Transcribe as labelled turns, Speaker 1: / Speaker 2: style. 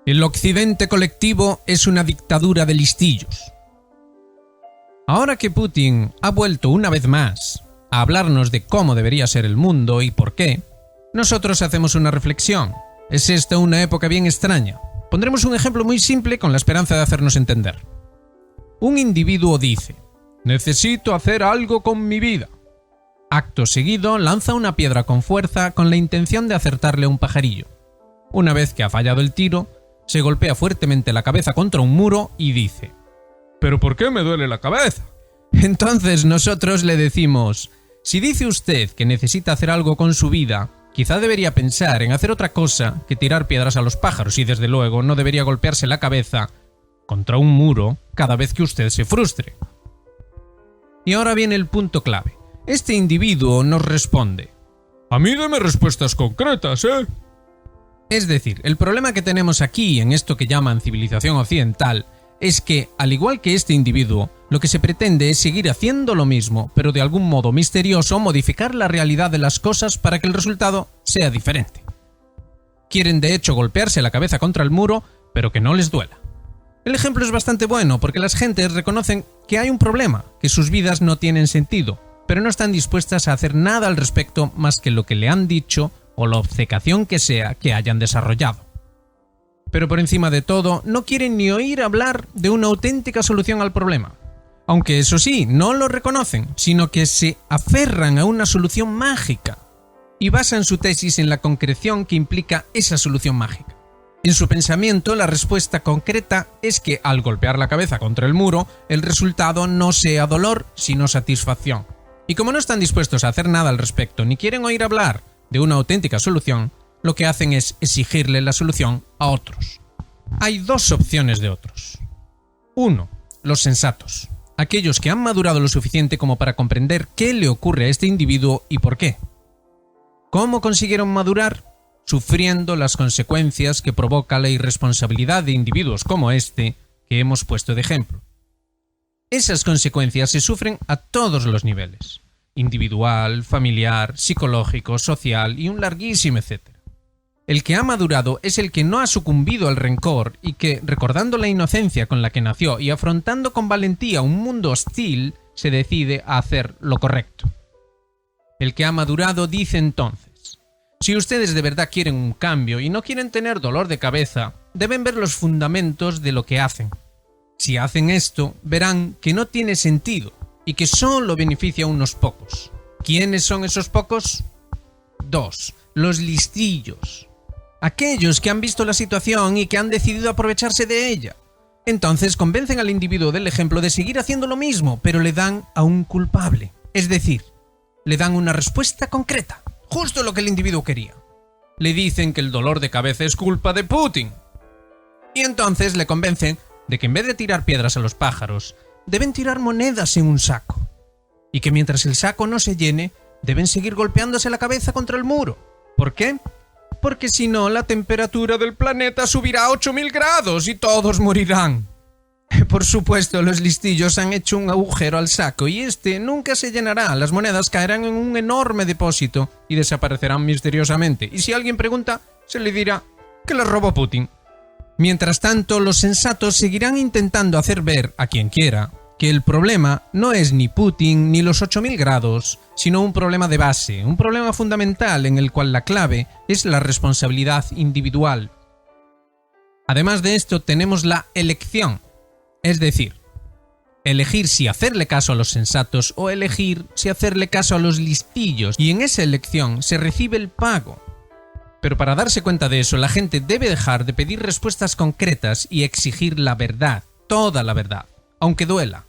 Speaker 1: El occidente colectivo es una dictadura de listillos. Ahora que Putin ha vuelto una vez más a hablarnos de cómo debería ser el mundo y por qué, nosotros hacemos una reflexión. ¿Es esta una época bien extraña? Pondremos un ejemplo muy simple con la esperanza de hacernos entender. Un individuo dice: «Necesito hacer algo con mi vida». Acto seguido lanza una piedra con fuerza con la intención de acertarle a un pajarillo. Una vez que ha fallado el tiro, se golpea fuertemente la cabeza contra un muro y dice: «¿Pero por qué me duele la cabeza?». Entonces nosotros le decimos: si dice usted que necesita hacer algo con su vida, quizá debería pensar en hacer otra cosa que tirar piedras a los pájaros y desde luego no debería golpearse la cabeza contra un muro cada vez que usted se frustre. Y ahora viene el punto clave. Este individuo nos responde: «A mí deme respuestas concretas, ¿eh?». Es decir, el problema que tenemos aquí en esto que llaman civilización occidental es que, al igual que este individuo, lo que se pretende es seguir haciendo lo mismo, pero de algún modo misterioso modificar la realidad de las cosas para que el resultado sea diferente. Quieren de hecho golpearse la cabeza contra el muro, pero que no les duela. El ejemplo es bastante bueno porque las gentes reconocen que hay un problema, que sus vidas no tienen sentido, pero no están dispuestas a hacer nada al respecto más que lo que le han dicho o la obcecación que sea que hayan desarrollado. Pero por encima de todo, no quieren ni oír hablar de una auténtica solución al problema. Aunque eso sí, no lo reconocen, sino que se aferran a una solución mágica y basan su tesis en la concreción que implica esa solución mágica. En su pensamiento, la respuesta concreta es que al golpear la cabeza contra el muro, el resultado no sea dolor, sino satisfacción. Y como no están dispuestos a hacer nada al respecto ni quieren oír hablar de una auténtica solución, lo que hacen es exigirle la solución a otros. Hay dos opciones de otros. 1. Los sensatos. Aquellos que han madurado lo suficiente como para comprender qué le ocurre a este individuo y por qué. ¿Cómo consiguieron madurar? Sufriendo las consecuencias que provoca la irresponsabilidad de individuos como este que hemos puesto de ejemplo. Esas consecuencias se sufren a todos los niveles: individual, familiar, psicológico, social y un larguísimo etcétera. El que ha madurado es el que no ha sucumbido al rencor y que, recordando la inocencia con la que nació y afrontando con valentía un mundo hostil, se decide a hacer lo correcto. El que ha madurado dice entonces: si ustedes de verdad quieren un cambio y no quieren tener dolor de cabeza, deben ver los fundamentos de lo que hacen. Si hacen esto, verán que no tiene sentido y que solo beneficia a unos pocos. ¿Quiénes son esos pocos? 2. Los listillos. Aquellos que han visto la situación y que han decidido aprovecharse de ella. Entonces convencen al individuo del ejemplo de seguir haciendo lo mismo, pero le dan a un culpable. Es decir, le dan una respuesta concreta, justo lo que el individuo quería. Le dicen que el dolor de cabeza es culpa de Putin. Y entonces le convencen de que en vez de tirar piedras a los pájaros, deben tirar monedas en un saco. Y que mientras el saco no se llene, deben seguir golpeándose la cabeza contra el muro. ¿Por qué? Porque si no, la temperatura del planeta subirá a 8000 grados y todos morirán. Por supuesto, los listillos han hecho un agujero al saco y este nunca se llenará. Las monedas caerán en un enorme depósito y desaparecerán misteriosamente. Y si alguien pregunta, se le dirá que las robó Putin. Mientras tanto, los sensatos seguirán intentando hacer ver a quien quiera que el problema no es ni Putin ni los 8000 grados, sino un problema de base, un problema fundamental en el cual la clave es la responsabilidad individual. Además de esto, tenemos la elección, es decir, elegir si hacerle caso a los sensatos o elegir si hacerle caso a los listillos, y en esa elección se recibe el pago. Pero para darse cuenta de eso, la gente debe dejar de pedir respuestas concretas y exigir la verdad, toda la verdad, aunque duela.